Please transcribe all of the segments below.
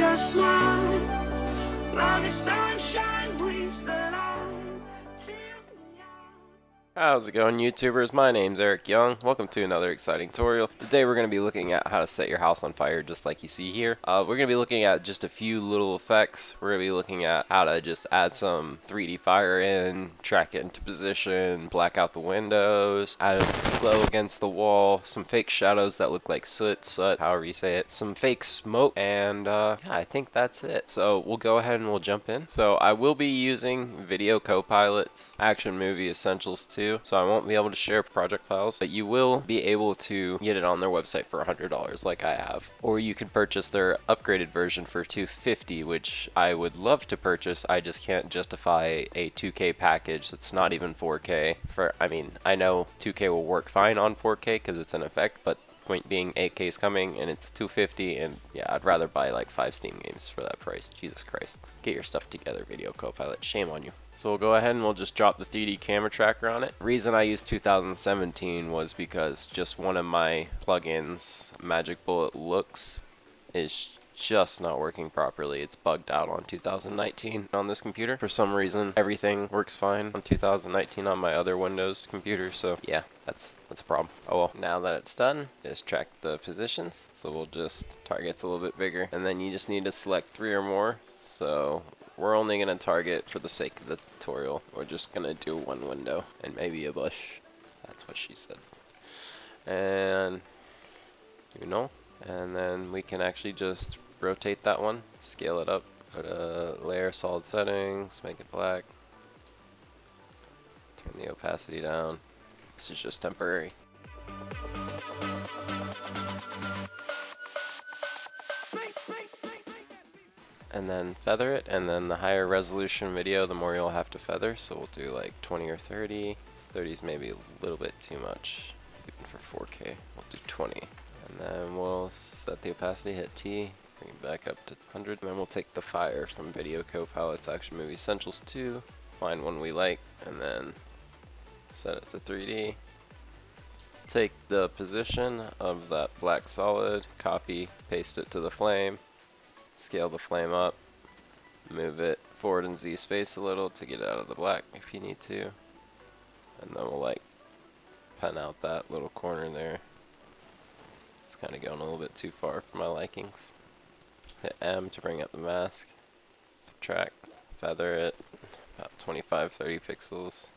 your smile. Now the sunshine brings the light. Fill me out. How's it going, YouTubers? My name's Eric Young. Welcome to another exciting tutorial. Today we're going to be looking at how to set your house on fire just like you see here. We're going to be looking at just a few little effects. We're going to be looking at how to just add some 3D fire in, track it into position, black out the windows, add a glow against the wall, some fake shadows that look like soot, however you say it, some fake smoke, and yeah, I think that's it. So we'll go ahead and we'll jump in. So I will be using Video Copilot's Action Movie Essentials 2. So I won't be able to share project files, but you will be able to get it on their website for $100 like I have. Or you can purchase their upgraded version for $250, which I would love to purchase. I just can't justify a 2K package that's not even 4K. I know 2K will work fine on 4K because it's an effect, but point being 8K is coming and it's $250, and yeah, I'd rather buy like 5 Steam games for that price. Jesus Christ. Get your stuff together, Video Copilot. Shame on you. So we'll go ahead and we'll just drop the 3D camera tracker on it. The reason I used 2017 was because just one of my plugins, Magic Bullet Looks, is just not working properly. It's bugged out on 2019 on this computer. For some reason, everything works fine on 2019 on my other Windows computer, so yeah, that's a problem. Oh well. Now that it's done, just track the positions. So we'll just, target's a little bit bigger, and then you just need to select 3 or more. So we're only going to target for the sake of the tutorial. We're just going to do one window and maybe a bush. That's what she said. And and then we can actually just rotate that one, scale it up, go to layer, solid settings, make it black, turn the opacity down. This is just temporary. And then feather it, and then the higher resolution video, the more you'll have to feather. So we'll do like 20 or 30. 30 is maybe a little bit too much, even for 4K. We'll do 20. And then we'll set the opacity, hit T, bring it back up to 100. And then we'll take the fire from Video Copilot's Action Movie Essentials 2, find one we like, and then set it to 3D. Take the position of that black solid, copy, paste it to the flame, scale the flame up, move it forward in Z space a little to get it out of the black if you need to. And then we'll like pen out that little corner there. It's kind of going a little bit too far for my likings. Hit M to bring up the mask. Subtract, feather it, about 25-30 pixels.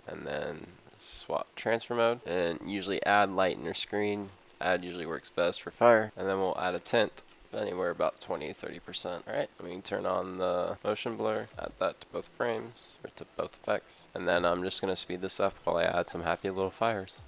And then swap transfer mode. And usually add light in your screen. Add usually works best for fire. And then we'll add a tint, anywhere about 20-30%. Alright, we can turn on the motion blur, add that to both frames, or to both effects. And then I'm just going to speed this up while I add some happy little fires.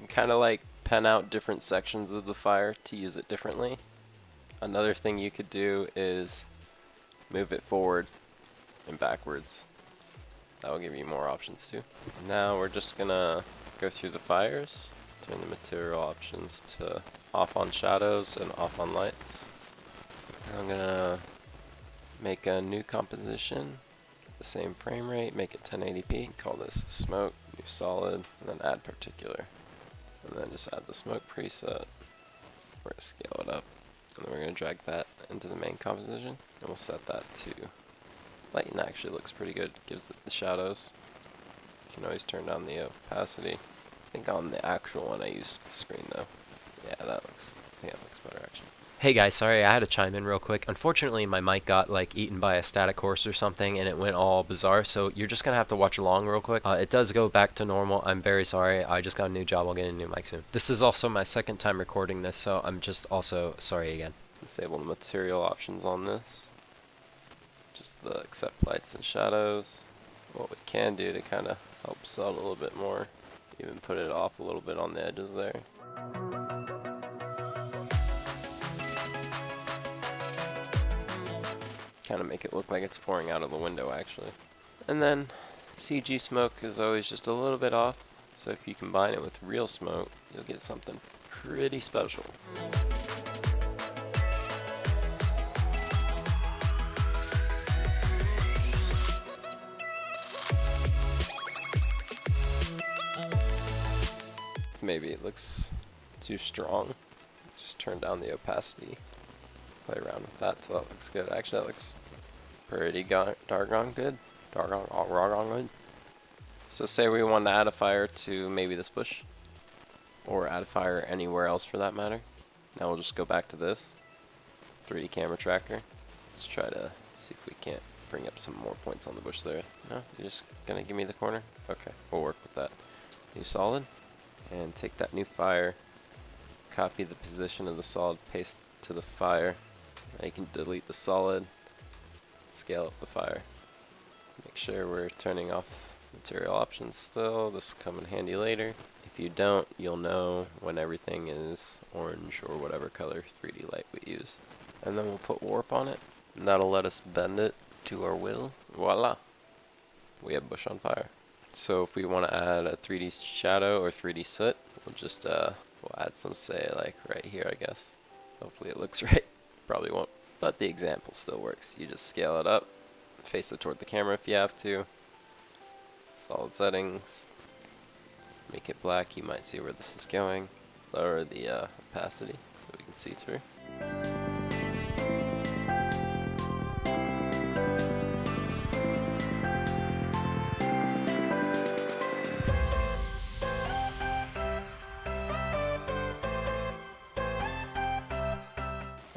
Kind of like pen out different sections of the fire to use it differently. Another thing you could do is move it forward and backwards. That will give you more options too. Now we're just gonna Go through the fires, turn the material options to off on shadows and off on lights. I'm gonna make a new composition, the same frame rate, make it 1080p, call this smoke, new solid, and then add particular. And then just add the smoke preset. We're gonna scale it up, and then we're gonna drag that into the main composition, and we'll set that to lighting. Actually looks pretty good, gives it the shadows. You can always turn down the opacity. I think on the actual one I used screen though. Yeah, I think that looks better actually. Hey guys, sorry I had to chime in real quick. Unfortunately my mic got like eaten by a static horse or something and it went all bizarre, so you're just gonna have to watch along real quick. It does go back to normal. I'm very sorry. I just got a new job. I'll get a new mic soon. This is also my second time recording this, so I'm just also sorry again. Disable the material options on this. Just the accept lights and shadows. What we can do to kind of help sell it a little bit more, even put it off a little bit on the edges there. Kind of make it look like it's pouring out of the window actually. And then CG smoke is always just a little bit off, so if you combine it with real smoke, you'll get something pretty special. Maybe it looks too strong, just turn down the opacity, play around with that till that looks good. Actually that looks pretty doggone good. Doggone good. So say we want to add a fire to maybe this bush, or add a fire anywhere else for that matter. Now we'll just go back to this 3D camera tracker. Let's try to see if we can't bring up some more points on the bush there. No, you're just gonna give me the corner? Okay, we'll work with that. New solid. And take that new fire, copy the position of the solid, paste it to the fire. Now you can delete the solid, scale up the fire. Make sure we're turning off material options still. This will come in handy later. If you don't, you'll know when everything is orange or whatever color 3D light we use. And then we'll put warp on it, and that'll let us bend it to our will. Voila! We have bush on fire. So if we want to add a 3D shadow or 3D soot, we'll just we'll add some, say like right here, I guess. Hopefully it looks right. Probably won't, but the example still works. You just scale it up, face it toward the camera if you have to. Solid settings. Make it black. You might see where this is going. Lower the opacity so we can see through.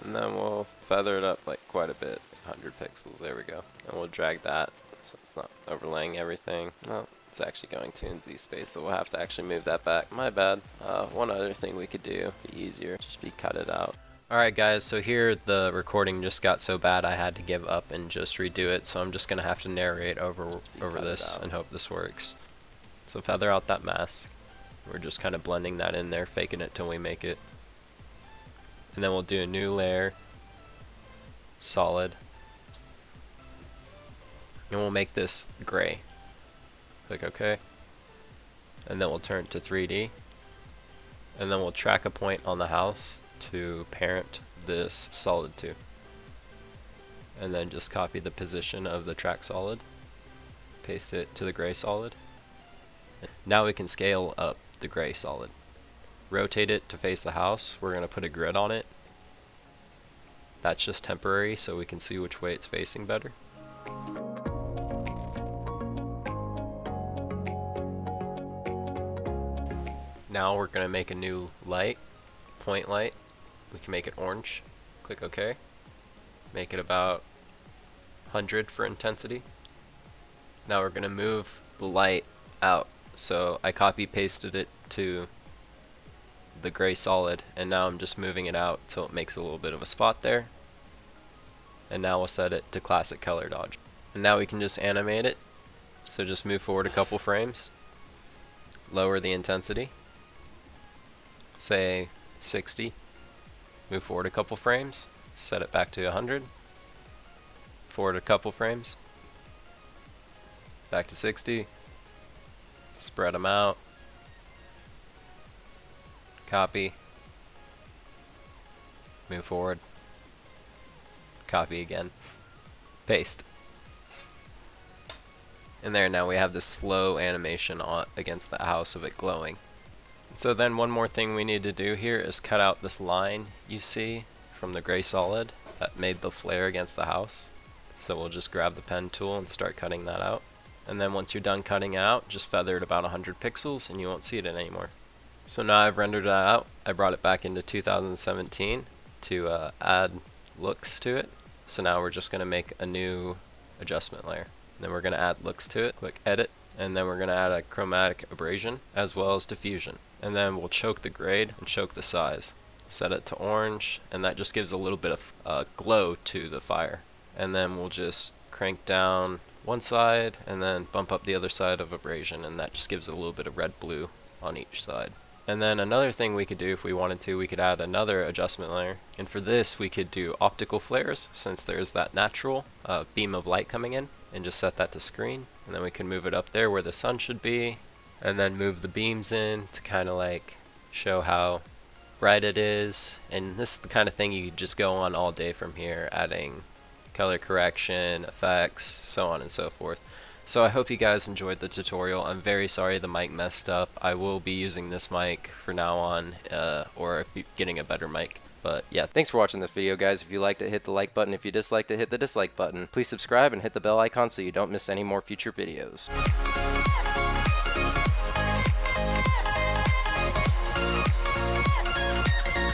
And then we'll feather it up like quite a bit, 100 pixels, there we go. And we'll drag that so it's not overlaying everything. Well, it's actually going to in Z space, so we'll have to actually move that back. My bad. One other thing we could do, be easier, just be cut it out. Alright guys, so here the recording just got so bad I had to give up and just redo it, so I'm just going to have to narrate over this and hope this works. So feather out that mask. We're just kind of blending that in there, faking it till we make it. And then we'll do a new layer, solid, and we'll make this gray. Click OK, and then we'll turn it to 3D, and then we'll track a point on the house to parent this solid to, and then just copy the position of the track solid, paste it to the gray solid. Now we can scale up the gray solid. Rotate it to face the house. We're going to put a grid on it. That's just temporary so we can see which way it's facing better. Now we're going to make a new light, point light. We can make it orange. Click OK. Make it about 100 for intensity. Now we're going to move the light out. So I copy pasted it to the gray solid, and now I'm just moving it out till it makes a little bit of a spot there. And now we'll set it to classic color dodge. And now we can just animate it. So just move forward a couple frames, lower the intensity, say 60, move forward a couple frames, set it back to 100, forward a couple frames, back to 60, spread them out, copy, move forward, copy again, paste. And there, now we have this slow animation against the house of it glowing. So then one more thing we need to do here is cut out this line you see from the gray solid that made the flare against the house. So we'll just grab the pen tool and start cutting that out. And then once you're done cutting it out, just feather it about 100 pixels and you won't see it anymore. So now I've rendered that out. I brought it back into 2017 to add looks to it. So now we're just going to make a new adjustment layer. Then we're going to add looks to it, click edit, and then we're going to add a chromatic abrasion as well as diffusion. And then we'll choke the grade and choke the size. Set it to orange, and that just gives a little bit of glow to the fire. And then we'll just crank down one side and then bump up the other side of abrasion, and that just gives it a little bit of red blue on each side. And then another thing we could do if we wanted to, we could add another adjustment layer. And for this we could do optical flares, since there's that natural beam of light coming in, and just set that to screen. And then we can move it up there where the sun should be, and then move the beams in to kind of like show how bright it is. And this is the kind of thing you could just go on all day from here, adding color correction, effects, so on and so forth. So I hope you guys enjoyed the tutorial. I'm very sorry the mic messed up. I will be using this mic for now on, or getting a better mic. But yeah, thanks for watching this video, guys. If you liked it, hit the like button. If you disliked it, hit the dislike button. Please subscribe and hit the bell icon so you don't miss any more future videos.